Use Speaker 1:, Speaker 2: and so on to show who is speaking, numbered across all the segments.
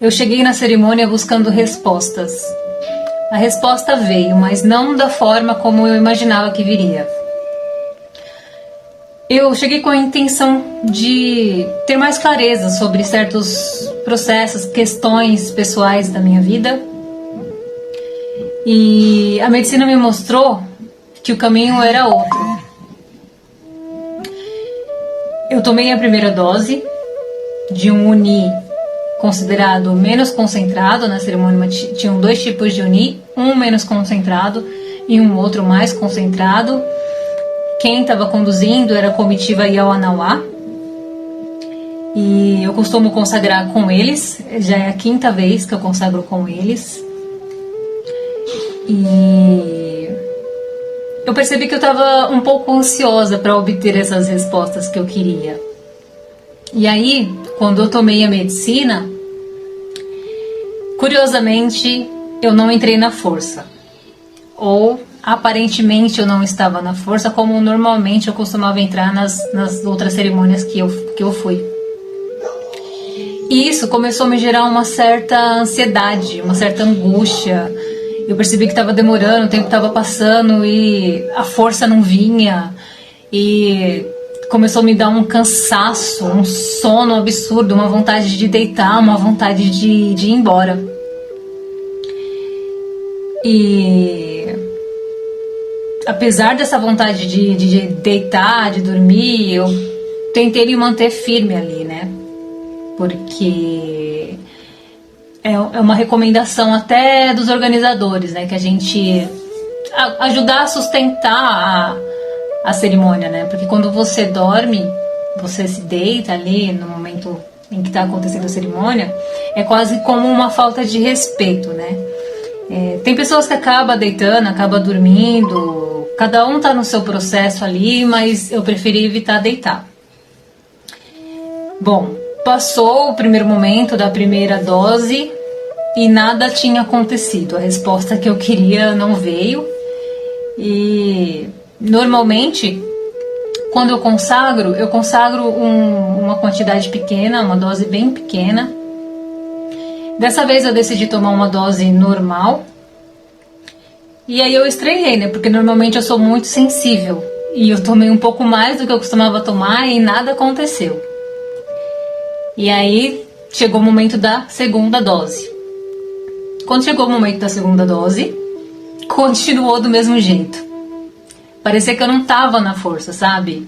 Speaker 1: Eu cheguei na cerimônia buscando respostas. A resposta veio, mas não da forma como eu imaginava que viria. Eu cheguei com a intenção de ter mais clareza sobre certos processos, questões pessoais da minha vida. E a medicina me mostrou que o caminho era outro. Eu tomei a primeira dose de um Uni considerado menos concentrado. Na cerimônia tinham 2 tipos de Uni, um menos concentrado e um outro mais concentrado. Quem estava conduzindo era a comitiva Yawanawá, e eu costumo consagrar com eles, já é a 5ª vez que eu consagro com eles. E eu percebi que eu estava um pouco ansiosa para obter essas respostas que eu queria. E aí, quando eu tomei a medicina, curiosamente, eu não entrei na força. Ou, aparentemente, eu não estava na força, como normalmente eu costumava entrar nas outras cerimônias que eu fui. E isso começou a me gerar uma certa ansiedade, uma certa angústia. Eu percebi que estava demorando, o tempo estava passando e a força não vinha. E começou a me dar um cansaço, um sono absurdo, uma vontade de deitar, uma vontade de ir embora. E apesar dessa vontade de deitar, de dormir, eu tentei me manter firme ali, né? Porque é uma recomendação até dos organizadores, né? Que a gente ajudar a sustentar a cerimônia, né? Porque quando você dorme, você se deita ali no momento em que está acontecendo a cerimônia, é quase como uma falta de respeito, né? Tem pessoas que acabam deitando, acabam dormindo, cada um está no seu processo ali, mas eu preferi evitar deitar. Bom, passou o primeiro momento da primeira dose e nada tinha acontecido. A resposta que eu queria não veio. E normalmente, quando eu consagro uma quantidade pequena, uma dose bem pequena. Dessa vez eu decidi tomar uma dose normal. E aí eu estranhei, né? Porque normalmente eu sou muito sensível. E eu tomei um pouco mais do que eu costumava tomar e nada aconteceu. E aí chegou o momento da segunda dose. Quando chegou o momento da segunda dose, continuou do mesmo jeito. Parecia que eu não tava na força, sabe?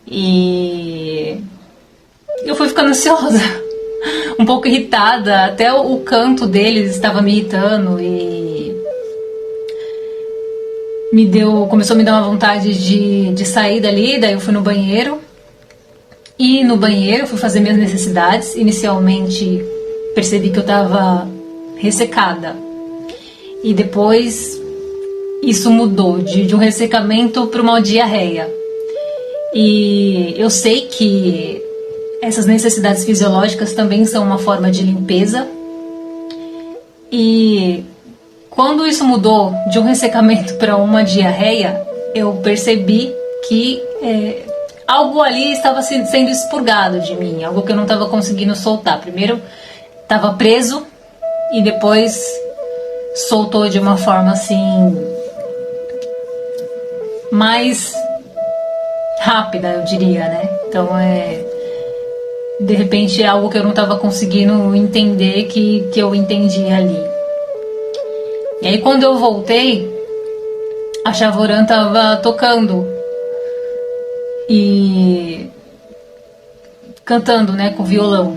Speaker 1: E eu fui ficando ansiosa, um pouco irritada. Até o canto deles estava me irritando e começou a me dar uma vontade de sair dali. Daí eu fui no banheiro. E no banheiro fui fazer minhas necessidades. Inicialmente percebi que eu estava ressecada. E depois isso mudou de um ressecamento para uma diarreia. E eu sei que essas necessidades fisiológicas também são uma forma de limpeza. E quando isso mudou de um ressecamento para uma diarreia, eu percebi que algo ali estava sendo expurgado de mim, algo que eu não estava conseguindo soltar. Primeiro estava preso e depois soltou de uma forma assim mais rápida, eu diria, né? Então de repente é algo que eu não estava conseguindo entender que eu entendi ali. E aí quando eu voltei, a Chavorã estava tocando e cantando, né, com violão.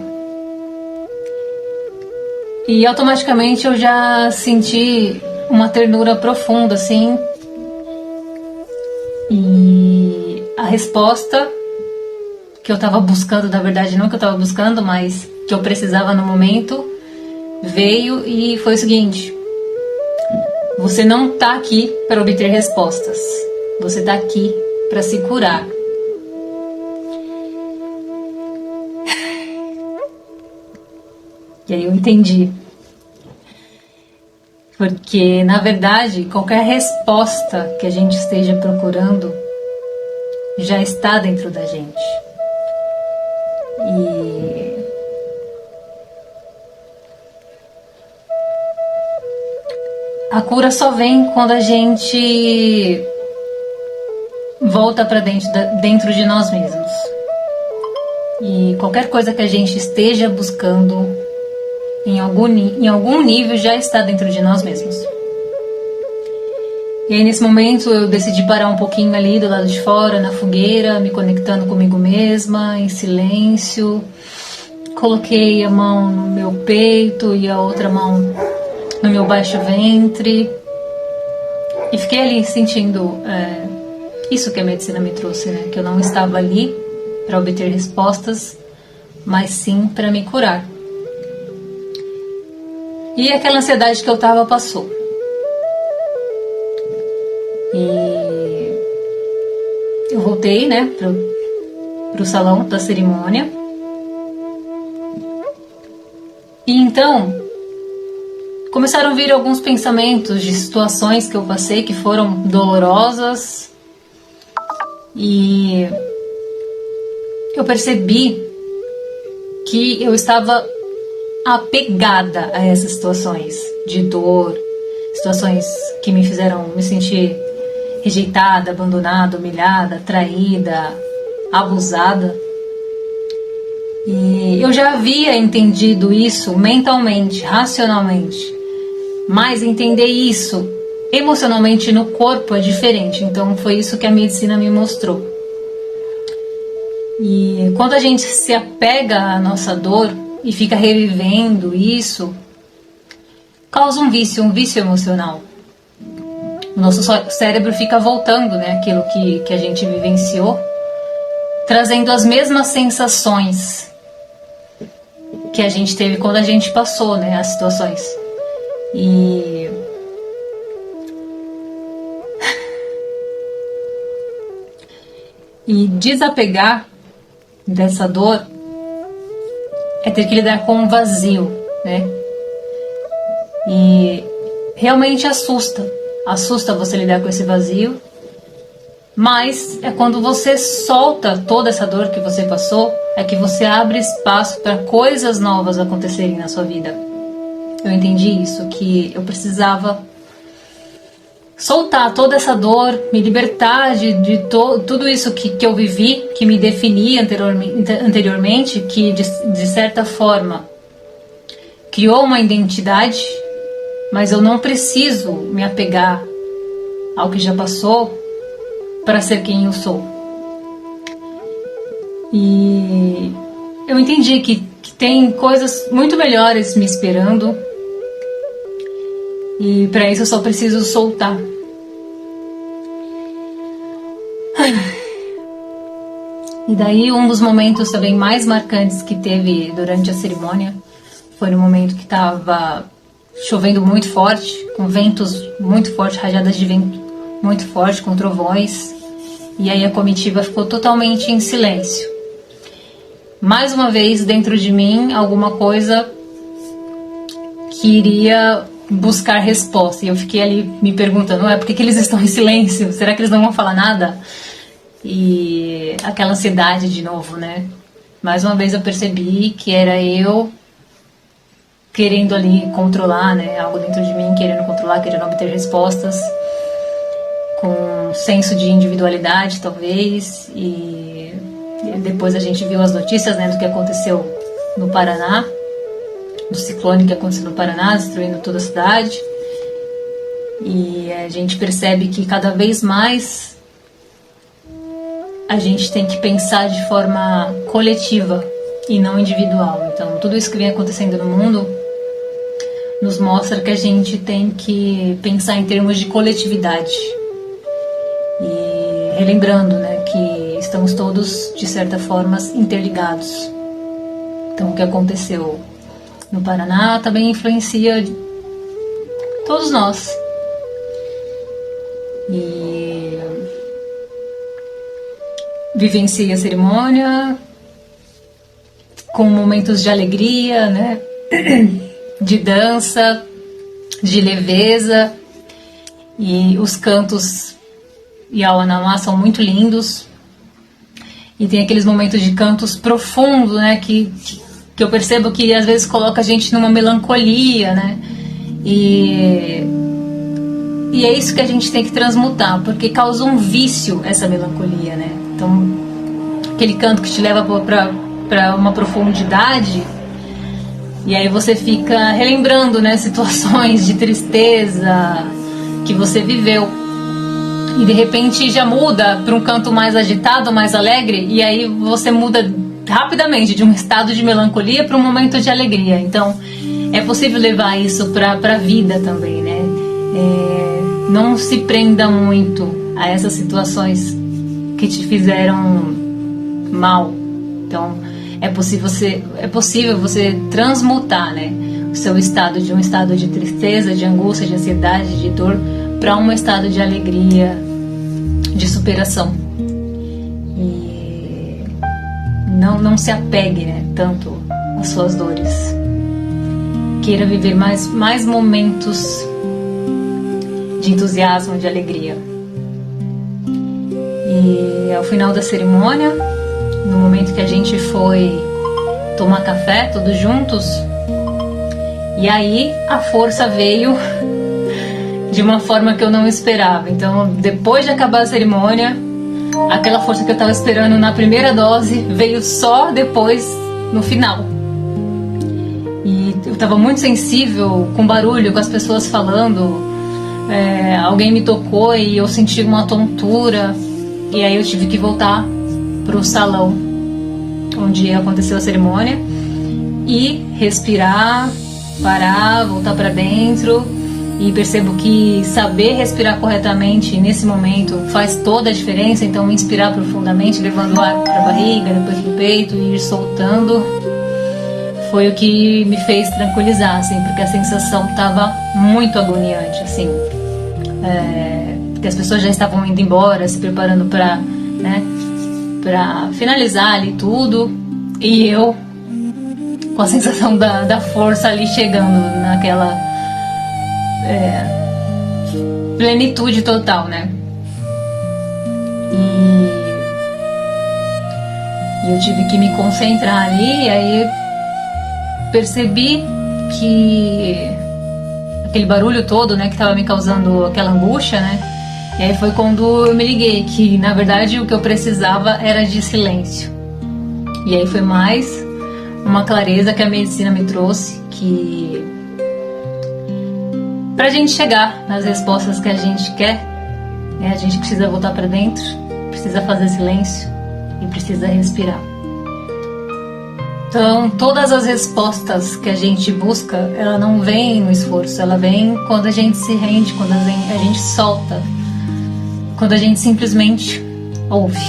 Speaker 1: E automaticamente eu já senti uma ternura profunda, assim. E a resposta que eu estava buscando, na verdade não que eu estava buscando, mas que eu precisava no momento, veio e foi o seguinte: você não está aqui para obter respostas, você está aqui para se curar. E aí eu entendi. Porque, na verdade, qualquer resposta que a gente esteja procurando já está dentro da gente. E a cura só vem quando a gente volta para dentro de nós mesmos. E qualquer coisa que a gente esteja buscando, em algum nível, já está dentro de nós mesmos. E aí, nesse momento, eu decidi parar um pouquinho ali do lado de fora, na fogueira, me conectando comigo mesma, em silêncio. Coloquei a mão no meu peito e a outra mão no meu baixo ventre. E fiquei ali sentindo isso que a medicina me trouxe, né? Que eu não estava ali para obter respostas, mas sim para me curar. E aquela ansiedade que eu estava passou. E eu voltei, né, pro salão da cerimônia. E então começaram a vir alguns pensamentos de situações que eu passei que foram dolorosas. E eu percebi que eu estava apegada a essas situações de dor, situações que me fizeram me sentir rejeitada, abandonada, humilhada, traída, abusada. E eu já havia entendido isso mentalmente, racionalmente, mas entender isso emocionalmente no corpo é diferente. Então foi isso que a medicina me mostrou. E quando a gente se apega à nossa dor e fica revivendo isso, causa um vício emocional. O nosso cérebro fica voltando, né, aquilo que a gente vivenciou, trazendo as mesmas sensações que a gente teve quando a gente passou, né, as situações. E desapegar dessa dor é ter que lidar com um vazio, né? E realmente assusta você lidar com esse vazio, mas é quando você solta toda essa dor que você passou, é que você abre espaço para coisas novas acontecerem na sua vida. Eu entendi isso, que eu precisava soltar toda essa dor, me libertar de tudo isso que eu vivi, que me definia anteriormente, que de certa forma criou uma identidade, mas eu não preciso me apegar ao que já passou para ser quem eu sou. E eu entendi que tem coisas muito melhores me esperando, e para isso eu só preciso soltar. E daí um dos momentos também mais marcantes que teve durante a cerimônia foi no momento que estava chovendo muito forte, com ventos muito fortes, rajadas de vento muito forte, com trovões, e aí a comitiva ficou totalmente em silêncio. Mais uma vez, dentro de mim, alguma coisa que iria buscar resposta, e eu fiquei ali me perguntando, por que eles estão em silêncio? Será que eles não vão falar nada? E aquela ansiedade de novo, né? Mais uma vez eu percebi que era eu querendo ali controlar, né? Algo dentro de mim querendo controlar, querendo obter respostas, com um senso de individualidade, talvez. E depois a gente viu as notícias, né, do que aconteceu no Paraná, do ciclone que aconteceu no Paraná, destruindo toda a cidade. E a gente percebe que cada vez mais a gente tem que pensar de forma coletiva e não individual. Então, tudo isso que vem acontecendo no mundo nos mostra que a gente tem que pensar em termos de coletividade. E relembrando, né, que estamos todos, de certa forma, interligados. Então, o que aconteceu no Paraná também influencia todos nós. E vivenciei a cerimônia com momentos de alegria, né? De dança, de leveza, e os cantos Yawanamá são muito lindos, e tem aqueles momentos de cantos profundos, né? Que eu percebo que às vezes coloca a gente numa melancolia, né? E E é isso que a gente tem que transmutar, porque causa um vício essa melancolia, né? Então, aquele canto que te leva para uma profundidade, e aí você fica relembrando, né, situações de tristeza que você viveu. E de repente já muda para um canto mais agitado, mais alegre, e aí você muda rapidamente de um estado de melancolia para um momento de alegria. Então, é possível levar isso para a vida também, né? Não se prenda muito a essas situações que te fizeram mal. Então, é possível você transmutar, né, o seu estado de um estado de tristeza, de angústia, de ansiedade, de dor, para um estado de alegria, de superação. E não se apegue, né, tanto às suas dores. Queira viver mais momentos de entusiasmo, de alegria. E ao final da cerimônia, no momento que a gente foi tomar café todos juntos, e aí a força veio de uma forma que eu não esperava. Então, depois de acabar a cerimônia, aquela força que eu estava esperando na primeira dose veio só depois, no final. E eu estava muito sensível com barulho, com as pessoas falando. Alguém me tocou e eu senti uma tontura, e aí eu tive que voltar para o salão onde aconteceu a cerimônia e respirar, parar, voltar para dentro. E percebo que saber respirar corretamente nesse momento faz toda a diferença. Então, inspirar profundamente, levando o ar para a barriga, depois para o peito, e ir soltando, foi o que me fez tranquilizar, assim, porque a sensação estava muito agoniante, assim. Porque as pessoas já estavam indo embora, se preparando para, né, para finalizar ali tudo, e eu com a sensação da força ali chegando naquela plenitude total, né? E eu tive que me concentrar ali, e aí percebi que aquele barulho todo, né, que estava me causando aquela angústia, né? E aí foi quando eu me liguei que, na verdade, o que eu precisava era de silêncio. E aí foi mais uma clareza que a medicina me trouxe, que pra gente chegar nas respostas que a gente quer, né, a gente precisa voltar para dentro, precisa fazer silêncio e precisa respirar. Então, todas as respostas que a gente busca, ela não vem no esforço, ela vem quando a gente se rende, quando a gente solta, quando a gente simplesmente ouve.